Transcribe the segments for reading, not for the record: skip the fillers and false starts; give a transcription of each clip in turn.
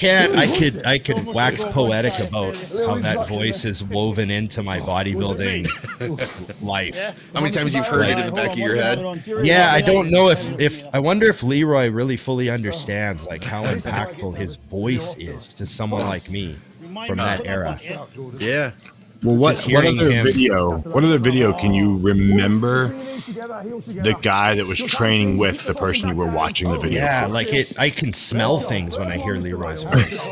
I could wax poetic about how that voice is woven into my bodybuilding life. How many times you've heard it in the back of your head? Yeah, I don't know if I wonder if Leroy really fully understands like how impactful his voice is to someone like me from that era. Yeah. Well, what other video can you remember the guy that was training with the person you were watching the video Yeah, for? like I can smell things when I hear Leroy's voice.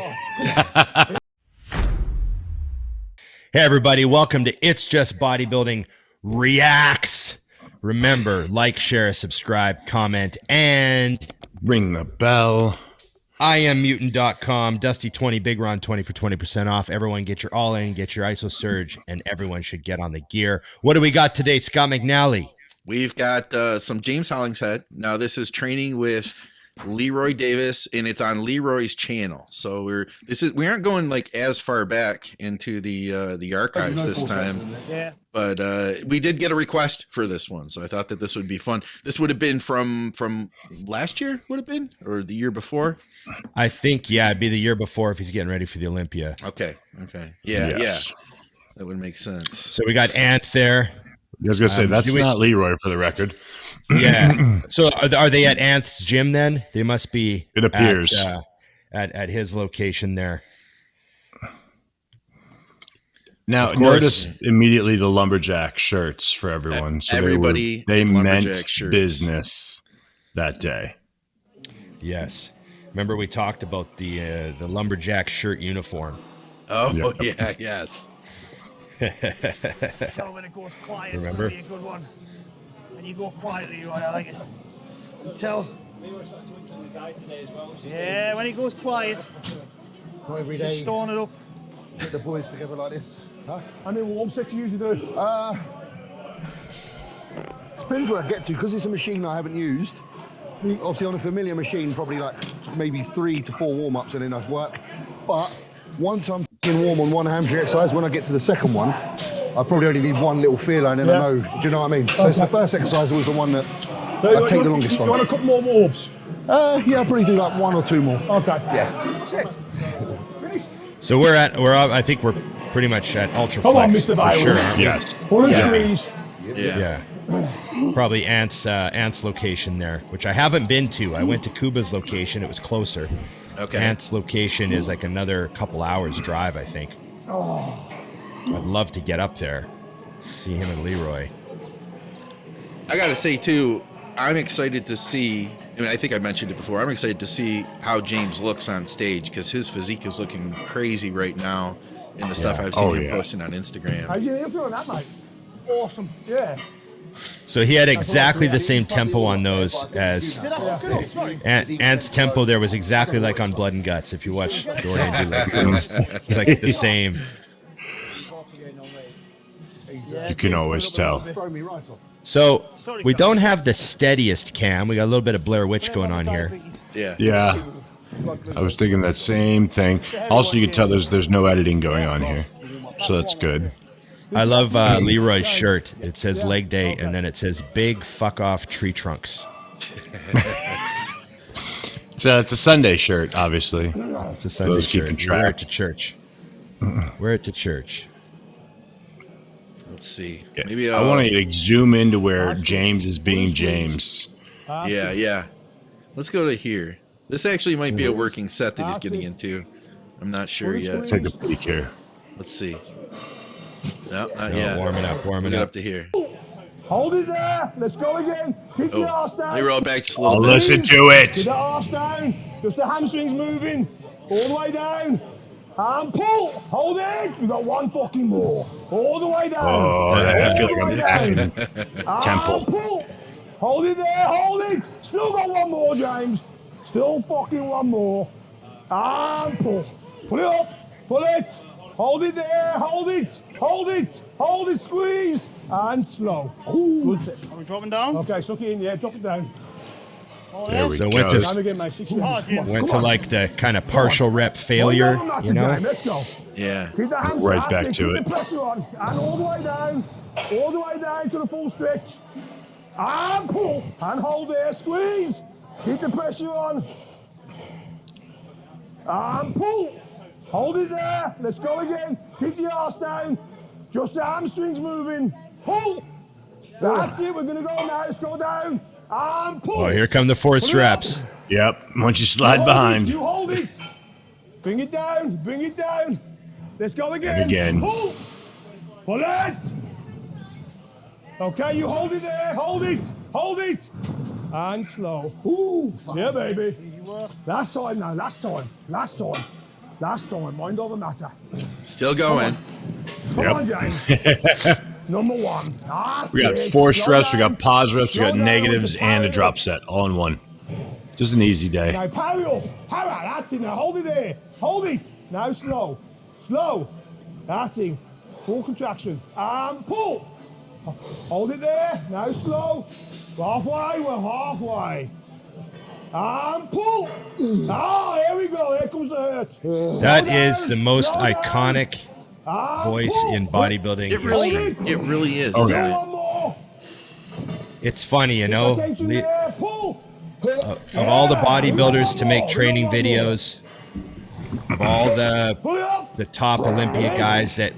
Hey everybody, welcome to It's Just Bodybuilding Reacts. Remember, like, share, subscribe, comment, and Ring the bell. I am mutant.com, Dusty20, Big Ron 20 for 20% off. Everyone get your all in, get your ISO surge, and everyone should get on the gear. What do we got today, Scott McNally? We've got some James Hollingshead. Now this is training with Leroy Davis, and it's on Leroy's channel. So we aren't going like as far back into the archives this time. Yeah. But we did get a request for this one, so I thought that this would be fun. This would have been from last year, would have been, or the year before. I think, yeah, it'd be the year before if he's getting ready for the Olympia. Okay. Yeah, Yes. yeah. That would make sense. So we got Anth there. I was going to say, that's not Leroy for the record. Yeah. So are they at Anth's gym then? They must be. It appears. At his location there. Now, notice immediately the lumberjack shirts for everyone. So they meant business that day. Yes. Remember we talked about the lumberjack shirt uniform. Oh, yeah, yes. So when it goes quiet, it's going to be a good one. And you go quietly, right? I like it. You tell. Yeah, when he goes quiet. Not every day. Just storing it up. Get the boys together like this. Huh? How many warm sets you usually do? Depends where I get to, because it's a machine I haven't used. Obviously on a familiar machine, probably like maybe 3 to 4 warm-ups and then that's work. But once I'm warm on one hamstring exercise, when I get to the second one, I probably only need one little feeler and then I know, do you know what I mean? So it's the first exercise was the one that I take the longest on. You want a couple more warm-ups? Yeah, I'll probably do like 1 or 2 more. Okay. Yeah. So I think we're pretty much at Ultra Come on, Flex Mr. Virus. for sure. Yes. Pull and squeeze. Yeah. Probably Ant's location there, which I haven't been to. I went to Kuba's location. It was closer. Okay. Ant's location is like another couple hours drive, I think. Oh. I'd love to get up there, see him and Leroy. I got to say, too, I'm excited to see, I mean, I think I mentioned it before, I'm excited to see how James looks on stage because his physique is looking crazy right now in the stuff I've seen him posting on Instagram. How you feeling that, mate? Awesome. Yeah. So he had exactly the same tempo on those as Ant's tempo. There was exactly like on Blood and Guts. If you watch Dorian do like this, it's like the same. You can always tell. So we don't have the steadiest cam. We got a little bit of Blair Witch going on here. Yeah. I was thinking that same thing. Also, you can tell there's no editing going on here, so that's good. I love Leroy's shirt. It says leg day, and then it says big fuck off tree trunks. It's a Sunday shirt, obviously. It's a Sunday shirt. Wear it to church. Wear it to church. Let's see. Maybe I want to zoom into where James is being James. Yeah. Let's go to here. This actually might be a working set that he's getting into. I'm not sure yet. Take a peek here. Let's see. No, not yet. Warming up. Get up to here. Hold it there. Let's go again. Keep your arse down. Let me roll back just a little I'll bit. listen to it. Keep the arse down. Just the hamstrings moving. All the way down. And pull. Hold it. We've got 1 fucking more. All the way down. Oh, I feel like I'm back in Temple. And pull. Hold it there. Hold it. Still got 1 more, James. Still fucking 1 more. And pull. Pull it up. Pull it. Hold it there. Hold it. Hold it. Hold it. Squeeze. And slow. Ooh. Good sit. Are we dropping down? Okay, suck it in. Yeah, drop it down. There we So go. went to Went to like the kind of partial rep failure, you know? Let's go. Yeah. Keep the hands Right back to keep it. the pressure on. And all the way down. All the way down to the full stretch. And pull. And hold there. Squeeze. Keep the pressure on. And pull. Hold it there. Let's go again. Keep the arse down. Just the hamstrings moving. Pull. That's it. We're going to go now. Let's go down. And pull. Oh, here come the forced reps. Yep. Once you slide behind. You hold it. Bring it down. Bring it down. Let's go again. And again. Pull. Pull it. Okay, you hold it there. Hold it. Hold it. And slow. Ooh. Yeah, baby. Last time now. Last time. Last time. Last time. Mind over matter. Still going. Come on, James. Number one. That's We got it. forced Slow reps, we down. got pause reps, we Slow got down. negatives, Power and a up. drop set all in one. Just an easy day. Now power up. Power. That's it. Now hold it there. Hold it. Now slow. Slow. That's it. Full contraction. And pull. Hold it there. Now slow. Halfway. We're halfway. And pull. Ah, here we go. Here comes the hurt. That Slow is down. the most Slow down. ability voice pull. in bodybuilding It really, history. it really is. Oh, isn't yeah. it? One more. It's funny, you know, Attention there. Pull. of all the bodybuilders to make training videos, of all Pull it up. the top Olympia guys that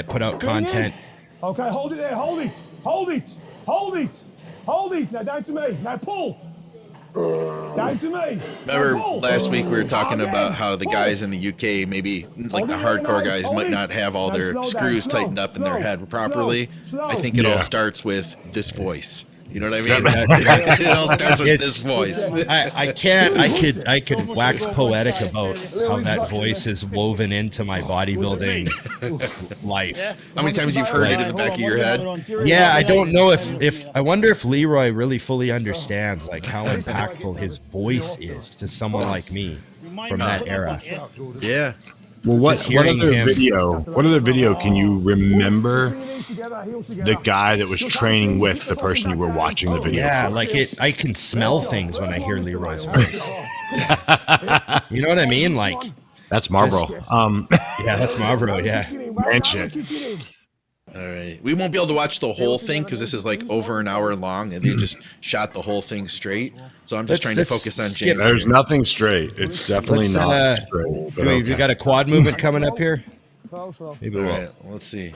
put out Bring content, it. Okay, hold it there. Hold it. Hold it. Hold it. Hold it. Now down to me. Now pull. Down to me. Remember Now pull. last week we were talking Again. about how the Pull. guys in the UK, maybe like the Hold it, hardcore now, guys, hold might it. not have all Now their slow down, screws slow, tightened up in their slow, head properly. slow. I think it all Yeah. starts with this voice. You know what I mean? It all starts with It's- this voice. I could wax poetic about how that voice is woven into my bodybuilding life. How many times you've heard it in the back of your head? Yeah, I don't know if I wonder if Leroy really fully understands like how impactful his voice is to someone like me from that era. Yeah. Well, what Just hearing other him. video can you remember the guy that was training with the person you were watching the video Yeah, for? like I can smell things when I hear Leroy's voice. You know what I mean? Like, That's Marlboro. yeah, that's Marlboro. Yeah. Man shit. All right. We won't be able to watch the whole thing because this is like over an hour long and they just shot the whole thing straight. So I'm just trying to Let's focus on skip- James. There's nothing straight. It's definitely Let's, not straight. But We okay. got a quad movement coming up here. Maybe All we'll right. Let's see.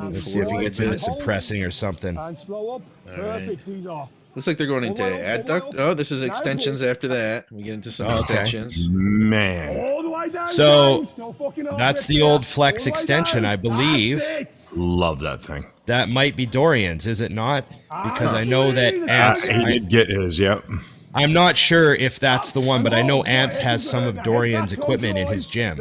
Move let's see if he forward a gets into bit. some pressing or something. And slow up. Perfect. These are. Looks like they're going into adduct. Oh, this is extensions after that. We get into some Okay. extensions. Man, All the way down. So, James. No fucking that's object the there. old flex All the way extension, down. I believe. That's it. love that thing. That might be Dorian's, is it not? Because I know that Anth, He did get his. Yep. I'm not sure if that's the one, but I know Anth has some of Dorian's equipment in his gym,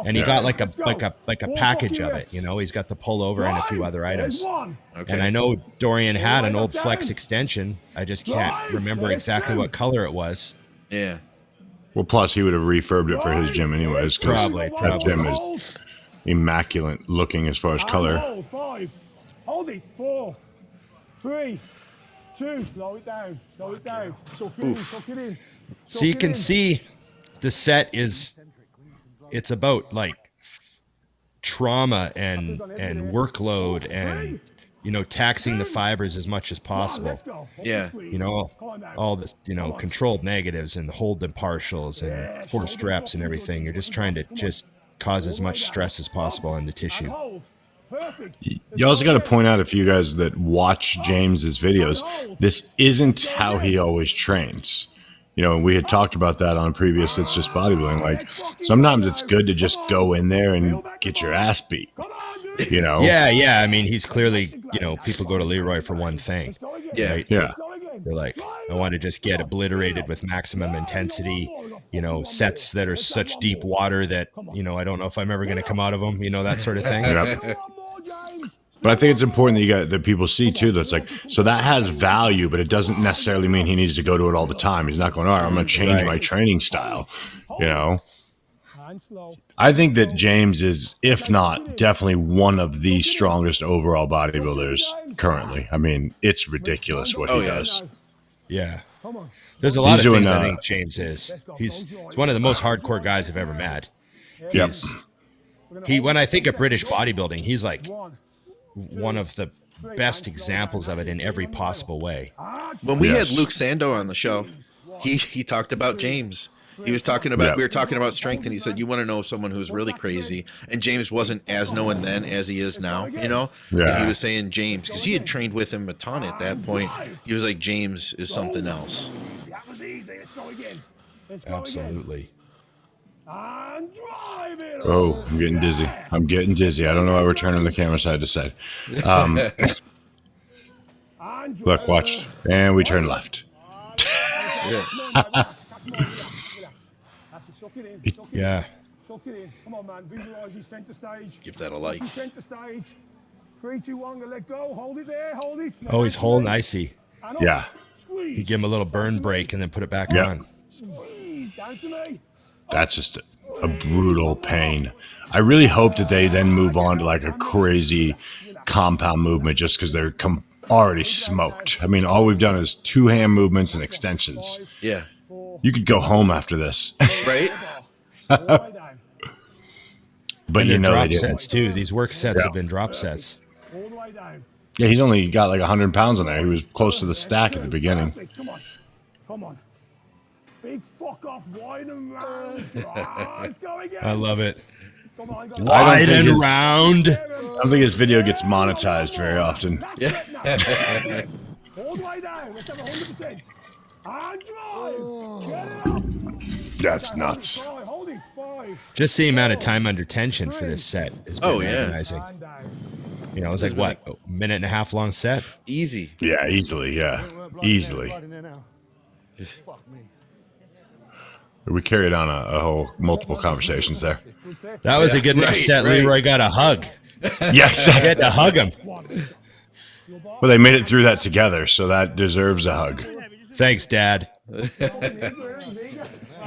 and he got like a package of it. You know, he's got the pullover and a few other items. Okay. And I know Dorian had an old flex extension. I just can't remember exactly what color it was. Yeah. Well, plus he would have refurbed it for his gym anyways. 'Cause Probably. that gym is immaculate looking as far as color. Hold 5. Hold it. 4, 3, 2. Slow it down. Slow it down. Suck it in. Suck it in. So you can see the set it's about like trauma and workload and, you know, taxing the fibers as much as possible. Yeah. You know, all this, you know, controlled negatives and hold and partials and forced reps and everything. You're just trying to just cause as much stress as possible on the tissue. You also got to point out, if you guys that watch James's videos, this isn't how he always trains. You know, we had talked about that on a previous It's Just Bodybuilding. Like, sometimes it's good to just go in there and get your ass beat. You know? Yeah. I mean, he's clearly, you know, people go to Leroy for one thing. Yeah. Right? Yeah. They're like, I want to just get obliterated with maximum intensity, you know, sets that are such deep water that, you know, I don't know if I'm ever going to come out of them, you know, that sort of thing. Yep. But I think it's important that people see too, that's like, so that has value, but it doesn't necessarily mean he needs to go to it all the time. He's not going, all right, I'm going to change my training style. You know, I think that James is, if not, definitely one of the strongest overall bodybuilders currently. I mean, it's ridiculous what he does. Yeah. There's a lot He's of things doing, I think James is. He's one of the most hardcore guys I've ever met. Yep. When I think of British bodybuilding, he's like one of the best examples of it in every possible way. When we Yes. had Luke Sando on the show, he talked about James. He was talking about, Yeah. we were talking about strength, and he said, you want to know someone who's really crazy. And James wasn't as known then as he is now, you know? Yeah. And he was saying James, because he had trained with him a ton at that point. He was like, James is something else. That was easy. Let's go again. Let's go again. Absolutely. And drive it. Oh, I'm getting dizzy. I'm getting dizzy. I don't know why we're turning the camera side to side. And Look, watch. And we turn left. Suck it in. Suck it Yeah. in. Suck it in. Come on, man. Visualize your center stage. Give that a like. Center stage. 3, 2, 1. Let go. Hold it there. Hold it. Oh, he's holding. I see. And up. Yeah. Squeeze. You give him a little burn break and then put it back Yeah. on. Squeeze. Down to me. That's just a brutal pain. I really hope that they then move on to like a crazy compound movement just because they're already smoked. I mean, all we've done is 2 hand movements and extensions. Yeah. You could go home after this. Right? All the way down. But And you they're know they drop didn't. sets too. These work sets Yeah. have been drop sets. All the way down. Yeah, he's only got like 100 pounds on there. He was close to the stack at the beginning. Perfect. Come on. Come on. Big fuck off. Wide and round. Let's go again. I love it. Come on. Go. I don't Wide think and his- round. I don't think his video gets monetized very often. That's it now. All the way down. Let's have 100%. And drive. Get it up. That's nuts. 5. Hold it. 5. Just the amount of time under tension for this set is Oh, yeah. agonizing. And down. You know, it was like what, a minute and a half long set? Easy. Yeah, easily. Yeah, easily. Fuck me. We carried on a whole multiple conversations there. That was a good enough Right, set. right. Leroy got a hug. Yes, I had to hug him. well, they made it through that together, so that deserves a hug. Thanks, Dad. All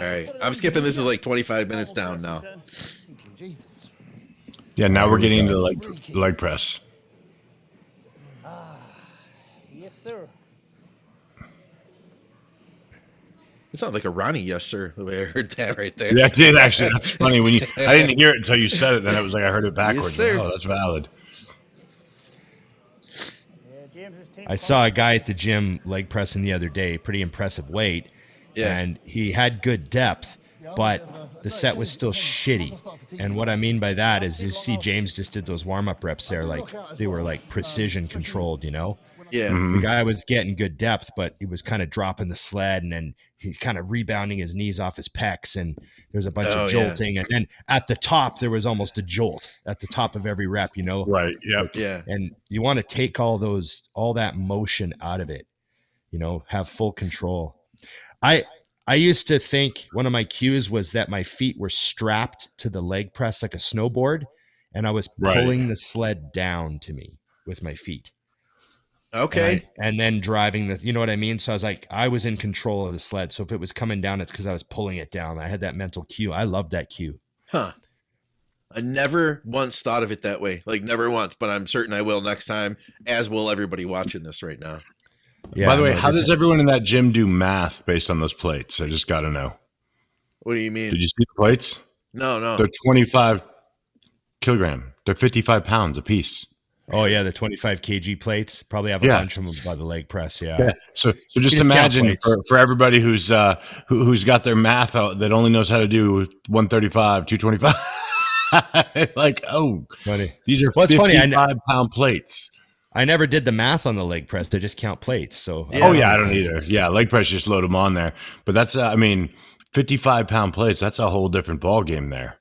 right. I'm skipping. This is like 25 minutes down now. Yeah, now we're getting into leg press. Yes, sir. It sounds like a Ronnie yes, sir, the way I heard that right there. Yeah, I did actually. That's funny. When I didn't hear it until you said it. Then it was like I heard it backwards. sir. Oh, that's valid. Yeah, James's team. I saw a guy at the gym leg pressing the other day, pretty impressive weight, Yeah. and he had good depth, but the set was still shitty. And what I mean by that is you see James just did those warm-up reps there, like they were like precision controlled, you know? Yeah. The guy was getting good depth, but he was kind of dropping the sled and then he's kind of rebounding his knees off his pecs and there's a bunch Oh, of yeah. jolting. And then at the top, there was almost a jolt at the top of every rep, you know? Right. Yep. Yeah. And you want to take all that motion out of it, you know, have full control. I used to think one of my cues was that my feet were strapped to the leg press like a snowboard, and I was Right. pulling the sled down to me with my feet. Okay. And then driving you know what I mean? So I was like, I was in control of the sled. So if it was coming down, it's because I was pulling it down. I had that mental cue. I love that cue. Huh. I never once thought of it that way. Like never once, but I'm certain I will next time, as will everybody watching this right now. Yeah. By the way, no, how this- does everyone in that gym do math based on those plates? I just got to know. What do you mean? Did you see the plates? No. They're 25 kilogram. They're 55 pounds a piece. Oh yeah, the 25 kg plates probably have a Yeah. bunch of them by the leg press. Yeah. Yeah. So just just count imagine plates. for everybody who's got their math out that only knows how to do 135, 225. Like, oh, Funny. these are Well, it's funny, I 55-pound plates. I never did the math on the leg press. I just count plates. So Yeah. Oh yeah, I don't either. Yeah, leg press, just load them on there. But that's 55-pound plates. That's a whole different ball game there.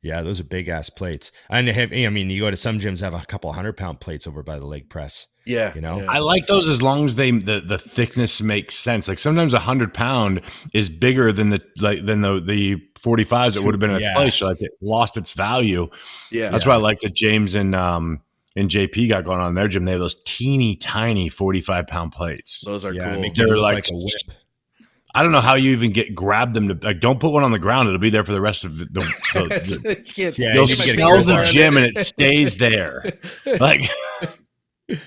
Yeah, those are big ass plates. And they have, I mean, you go to some gyms have a couple 100-pound plates over by the leg press. Yeah. You know? Yeah. I like those as long as the thickness makes sense. Like sometimes 100-pound is bigger than the 45s that would have been in its Yeah. place. So like it lost its value. Yeah. That's why I like that James and JP got going on in their gym. They have those teeny tiny 45-pound plates. Those are Yeah, cool. make They're them look like a whip. I don't know how you even grab them to like. Don't put one on the ground; it'll be there for the rest of the. You can't- Yeah, You'll you need to get a smell grip the on it. gym and it stays there. Like, Did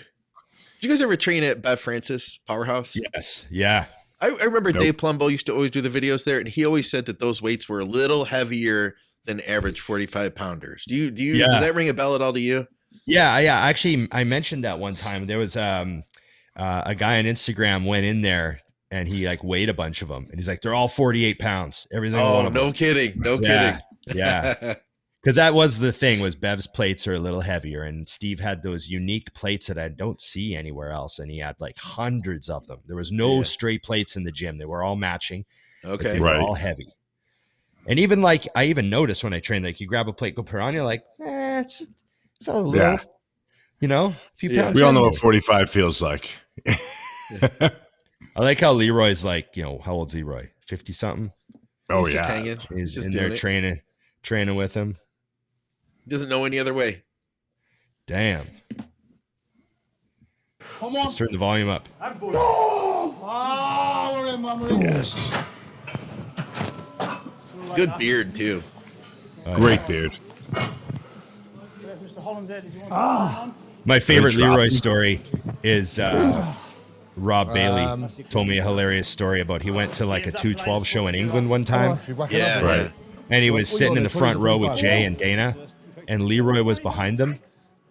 you guys ever train at Bev Francis Powerhouse? Yes. Yeah. I remember Nope. Dave Plumbo used to always do the videos there, and he always said that those weights were a little heavier than average 45 pounders. Do you Yeah. does that ring a bell at all to you? Yeah. Yeah. Actually, I mentioned that one time. There was a guy on Instagram went in there and he like weighed a bunch of them, and he's like, they're all 48 pounds, every single Oh, one of them. no kidding. No Yeah, kidding. yeah. Because that was the thing, was Bev's plates are a little heavier, and Steve had those unique plates that I don't see anywhere else, and he had like hundreds of them. There was no straight plates in the gym. They were all matching. Okay. They were all heavy. And even like, I even noticed when I trained, like you grab a plate, go put it on, you're like, it's a little, you know, a few pounds. We all know what 45 feels like. I like how Leroy's like, you know, how old's Leroy? 50 something. Oh, He's just hanging. He's just in there doing training with him. Doesn't know any other way. Damn. Come on. Let's turn the volume up. Oh, we're in, man. We're in. Yes. Good beard, too. Great beard. Mr. Hollingshead, did you want to on? My favorite Good job. Leroy story is Rob Bailey told me a hilarious story about he went to like a 212 show in England one time, Yeah. Right. and he was sitting in the front row with Jay and Dana, and Leroy was behind them,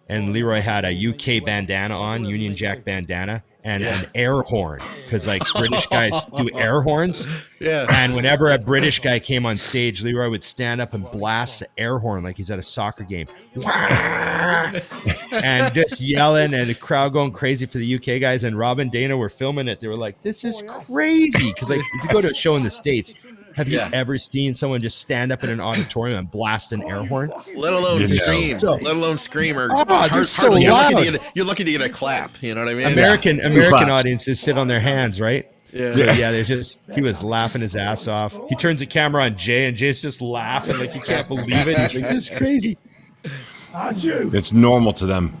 and Leroy had a UK bandana on, Union Jack bandana, and an air horn, because like British guys do air horns. Yeah. And whenever a British guy came on stage, Leroy would stand up and blast the air horn like he's at a soccer game. And just yelling, and the crowd going crazy for the UK guys. And Rob and Dana were filming it. They were like, this is crazy. Because like, if you go to a show in the States, have you ever seen someone just stand up in an auditorium and blast an air horn? Let alone You know. scream. Let alone scream or they're so you're lucky, loud. you're lucky to get a clap. You know what I mean? American Claps. audiences sit on their hands, right? Yeah. So yeah, he was laughing his ass off. He turns the camera on Jay, and Jay's just laughing like he can't believe it. He's like, this is crazy. And you. It's normal to them.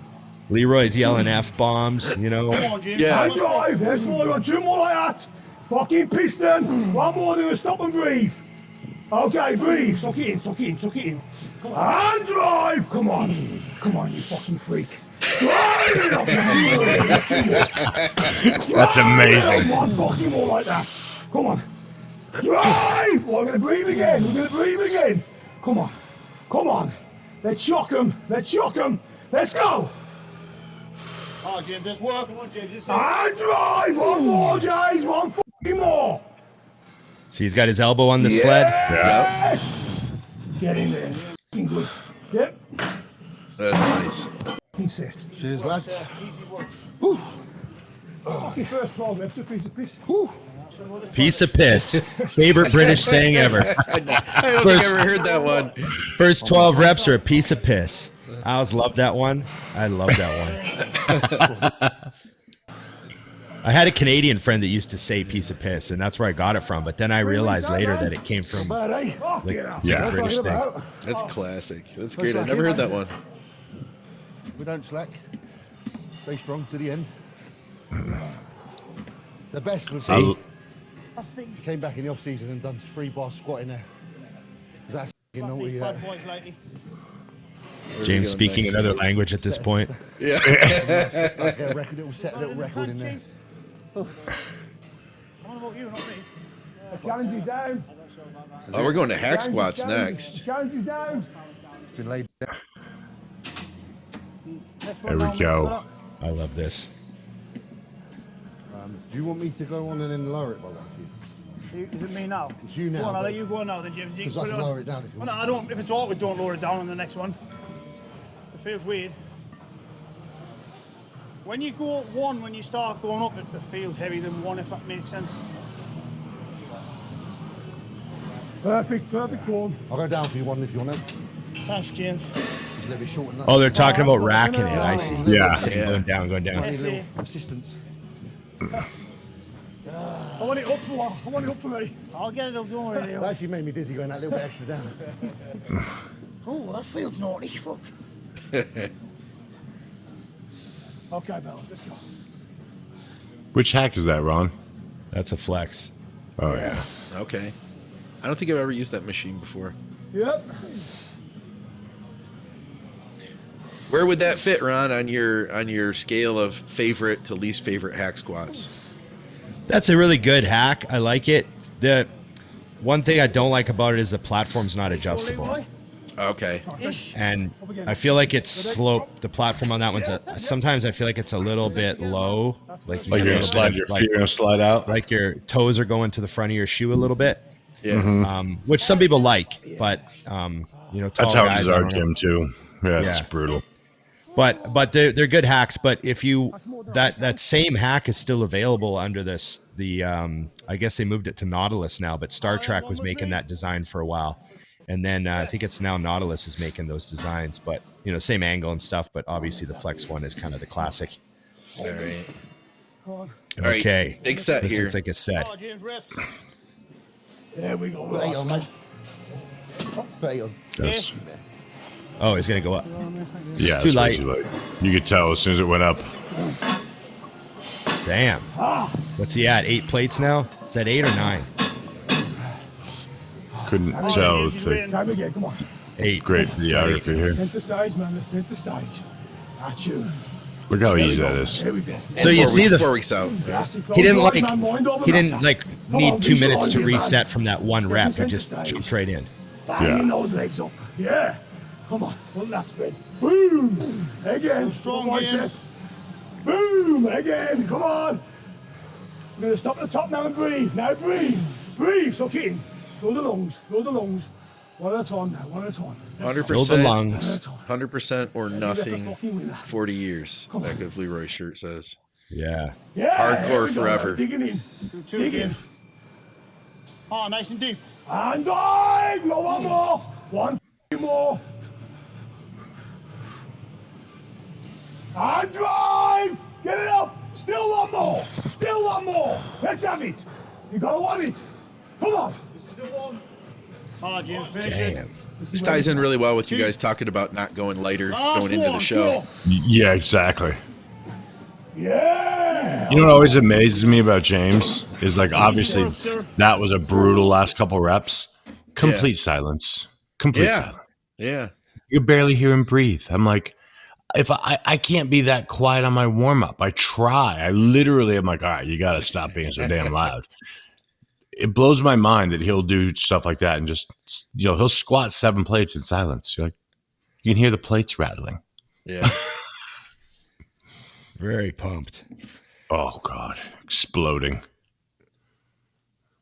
Leroy's yelling F-bombs, you know. Come on, James. Yeah. And drive. There's more. Got two more like that. Fucking piston. One more. Do a stop and breathe. Okay, breathe. Suck it in. Suck it in. Suck it in. And drive. Come on. Come on, you fucking freak. Drive it up. That's amazing. One fucking more like that. Come on. Drive. Well, we're going to breathe again. We're going to breathe again. Come on. Come on. Let's shock them. Let's shock them. Let's go. Oh, James, let's work. Come on, James. Just And drive. One more, James. One fucking more. See, he's got his elbow on the sled. Yes. Get in there. Fucking good. Yep. That's nice. Fucking sit. Cheers, lads. Fucking first 12 reps, a piece of piss. Whew. Piece of piss. Favorite British saying ever. I don't think I ever heard that one. First 12 reps are a piece of piss. I always loved that one. I love that one. I had a Canadian friend that used to say piece of piss, and that's where I got it from. But then I realized later that it came from Bad, eh? Fuck like, yeah. it's a British thing. That's classic. That's great. I never heard that one. We don't slack. Stay strong to the end. The best was See? I think came back in the off season and done 3 bar squat in there. That's fucking naughty. these That. bad boys lately. James speaking another language at this point. Yeah. Like a record, it'll set a little record in there. I'm on about you, not me. The challenge is down. Oh, we're going to hack squats Challenge- next. Challenge is down. It's been laid down. There we go. I love this. Do you want me to go on and then lower it by like you? Is it me now? It's you now, Go on, I'll but- let you go now then, James. You Because can I put can it on. lower it down if you Well, want. no, I don't. If it's awkward, don't lower it down on the next one. If it feels weird. When you go up one, when you start going up, it feels heavier than one, if that makes sense. Perfect form. I'll go down for you one if you want it. Thanks, James. It's a little bit short enough. Oh, they're talking about racking it. I see. Yeah. Saying going down, going down. I need a Yes, little assistance. I want it up for me. I'll get it up, don't worry, That Leo. actually made me dizzy going that little bit extra down. Oh, that feels naughty, fuck. Okay, Bella, let's go. Which hack is that, Ron? That's a flex. Oh, yeah. Okay. I don't think I've ever used that machine before. Yep. Where would that fit, Ron, on your scale of favorite to least favorite hack squats? That's a really good hack. I like it. The one thing I don't like about it is the platform's not adjustable. Leroy? Okay. And I feel like it's sloped. The platform on that one's sometimes I feel like it's a little bit low. Like Like get you're a gonna little slide, bit your of, like, feet are gonna slide out. like your toes are going to the front of your shoe a little bit. Yeah. Which some people like, but you know, tall That's how it guys, is I our don't know. gym too. Yeah, it's Yeah. brutal. But they're good hacks. But if you that same hack is still available under the I guess they moved it to Nautilus now, but Star Trek was making that design for a while, and then I think it's now Nautilus is making those designs. But you know, same angle and stuff. But obviously the Flex one is kind of the classic. All right. Come on. Okay, Big set this here. looks like a set. Oh, James, reps. There we go. Play on, mate. Play on. Yes. Oh, he's gonna go up. Yeah, Too it's way light. too late. You could tell as soon as it went up. Damn. What's he at? 8 plates now? Is that 8 or 9? Couldn't tell. It's like Time again, come on. 8. great videography here. Center stage, man. Let's center stage. That's you. Look how easy that is. Here we go. So you see 4 weeks out. Yeah. he didn't like need 2 minutes to reset from that one rep. He just jumped right in. Banging those legs up. Yeah. Come on. Full that spin. Boom. Again. Strong Bicep. Boom. Again. Come on. We're going to stop at the top now and breathe. Now breathe. Breathe. Suck it in. Fill the lungs. Fill the lungs. One at a time now. One at a time. 100%. lungs. 100% or nothing. 40 years. Back of Leroy's shirt says. Yeah. Yeah. Hardcore here we go. forever. Digging in. Two Dig in. again. Oh, nice and deep. And dive. No, one more. One more. And drive. Get it up. Still one more. Still one more. Let's have it. You gotta want it. Come on. Oh, James, finish it. Damn. This ties in really well with you guys talking about not going lighter going into the show. Yeah, exactly. Yeah. You know what always amazes me about James is like obviously that was a brutal last couple reps. Complete silence. Complete Yeah. silence. Yeah. You could barely hear him breathe. I'm like, if I can't be that quiet on my warm up. I try. I literally am like, all right, you got to stop being so damn loud. It blows my mind that he'll do stuff like that and just, you know, he'll squat 7 plates in silence. You're like, you can hear the plates rattling. Yeah. Very pumped. Oh God, exploding.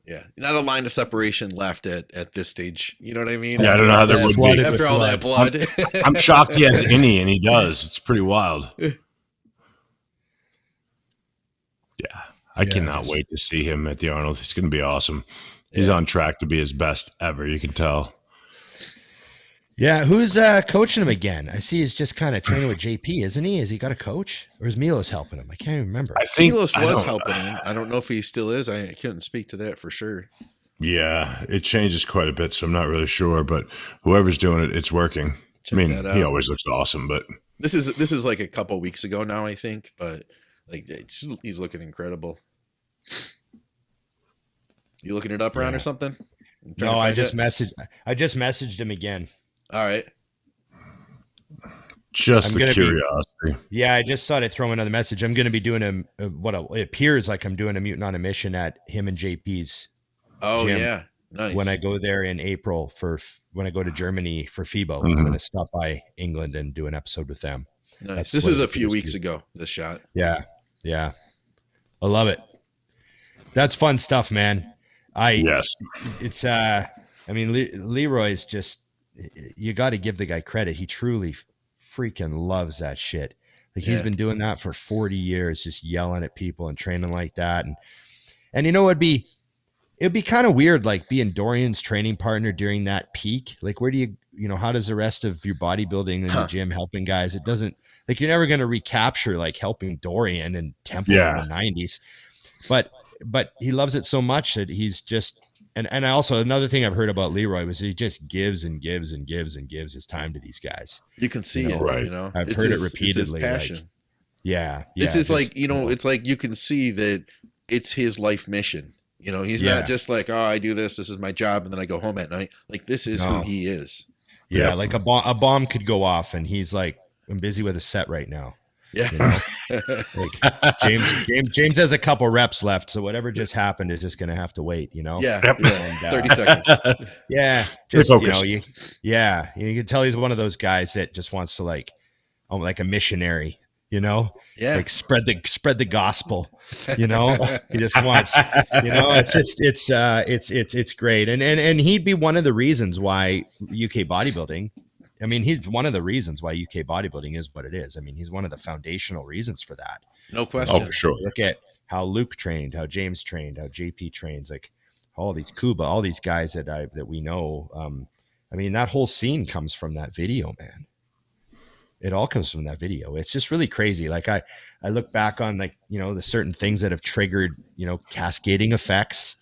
Yeah. Not a line of separation left at this stage. You know what I mean? Yeah, I don't know how there would be. After all that blood. I'm shocked he has any, and he does. It's pretty wild. Yeah, I cannot wait to see him at the Arnold. He's going to be awesome. He's on track to be his best ever. You can tell. Yeah, who's coaching him again? I see he's just kind of training with JP, isn't he? Has he got a coach? Or is Milos helping him? I can't even remember. I think Milos was helping him. I don't know if he still is. I couldn't speak to that for sure. Yeah, it changes quite a bit, so I'm not really sure. But whoever's doing it, it's working. Check I mean, that out. he always looks awesome, but This is like a couple weeks ago now, I think. But like he's looking incredible. You looking it up, Ron, or something? No, I just messaged him again. All right. just I'm the gonna curiosity. Yeah, I just thought I'd throw another message. I'm going to be doing it appears like I'm doing a Mutant on a Mission at him and JP's Oh gym yeah, nice. when I go there in April when I go to Germany for FIBO. I'm going to stop by England and do an episode with them. nice. That's This what is it a few appears weeks to. ago. This shot. Yeah. I love it. That's fun stuff, man. Yes. It's I mean, Leroy's just, you got to give the guy credit. He truly freaking loves that shit. Like he's been doing that for 40 years, just yelling at people and training like that. And you know, it'd be kind of weird, like being Dorian's training partner during that peak. Like, where do how does the rest of your bodybuilding in the gym helping guys? It doesn't, like, you're never going to recapture like helping Dorian and Temple in the 90s, but he loves it so much that he's just, and also another thing I've heard about Leroy was he just gives and gives and gives and gives his time to these guys. You can see it, right. you know. I've It's heard his- it repeatedly. It's his passion. Like, yeah. This is just, like, it's like you can see that it's his life mission. You know, he's not just like, oh, I do this. This is my job. And then I go home at night. Like, this is who he is. Yeah. Like a bomb could go off and he's like, I'm busy with a set right now. Yeah. You know, like James has a couple reps left, so whatever just happened is just going to have to wait. You know. Yeah. Yep. Yeah. 30 seconds. Yeah. Just focused. you can tell he's one of those guys that just wants to like a missionary. You know, Yeah. like spread the gospel. You know, he just wants. You know, it's great, and he'd be one of the reasons why UK bodybuilding. I mean, he's one of the reasons why UK bodybuilding is what it is. I mean, he's one of the foundational reasons for that. No question. Oh, for sure. Look at how Luke trained, how James trained, how JP trains, like all these Kuba, all these guys that we know. I mean, that whole scene comes from that video, man. It all comes from that video. It's just really crazy. Like I look back on like, you know, the certain things that have triggered, you know, cascading effects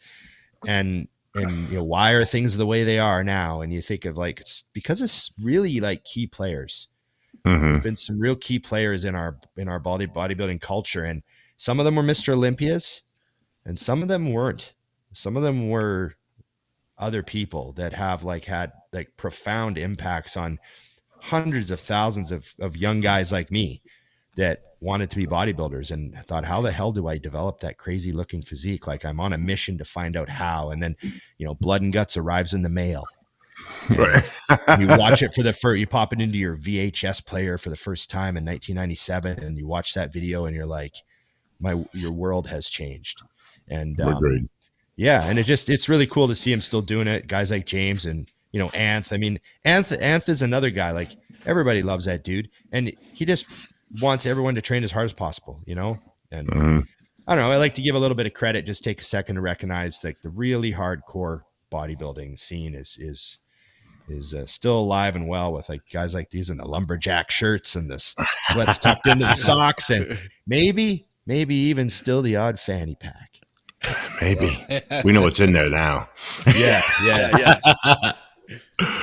and you know, why are things the way they are now? And you think of like, it's because it's really like key players. Mm-hmm. There've been some real key players in our bodybuilding culture. And some of them were Mr. Olympias and some of them weren't. Some of them were other people that have like had like profound impacts on hundreds of thousands of young guys like me that wanted to be bodybuilders and thought, how the hell do I develop that crazy looking physique? Like I'm on a mission to find out how. And then, you know, Blood and Guts arrives in the mail. Right. You watch it for the first, you pop it into your VHS player for the first time in 1997. And you watch that video and you're like, your world has changed. And, Agreed. yeah. And it's really cool to see him still doing it. Guys like James and, you know, Anth. I mean, Anth is another guy. Like everybody loves that dude. And he just wants everyone to train as hard as possible, you know? And I don't know. I like to give a little bit of credit, just take a second to recognize like the really hardcore bodybuilding scene is still alive and well with like guys like these in the lumberjack shirts and the sweats tucked into the socks and maybe even still the odd fanny pack. Maybe. We know what's in there now. Yeah.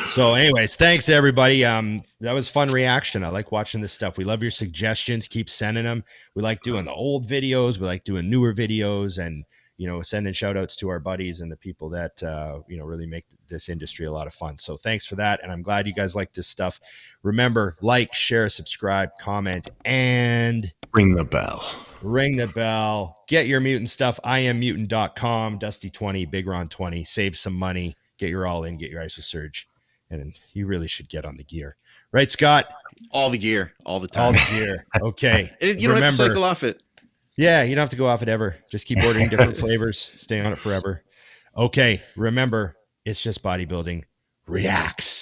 So anyways, thanks everybody. That was fun reaction. I like watching this stuff. We love your suggestions. Keep sending them. We like doing the old videos. We like doing newer videos and, you know, sending shout outs to our buddies and the people that, you know, really make this industry a lot of fun. So thanks for that. And I'm glad you guys like this stuff. Remember, like, share, subscribe, comment, and Ring the bell. Get your mutant stuff. IamMutant.com, Dusty20, Big Ron 20. Save some money. Get your all in, get your IsoSurge. And you really should get on the gear. Right, Scott? All the gear, all the time. All the gear. Okay. And you don't have to cycle off it. Yeah, you don't have to go off it ever. Just keep ordering different flavors. Stay on it forever. Okay, remember, it's just bodybuilding. Reacts.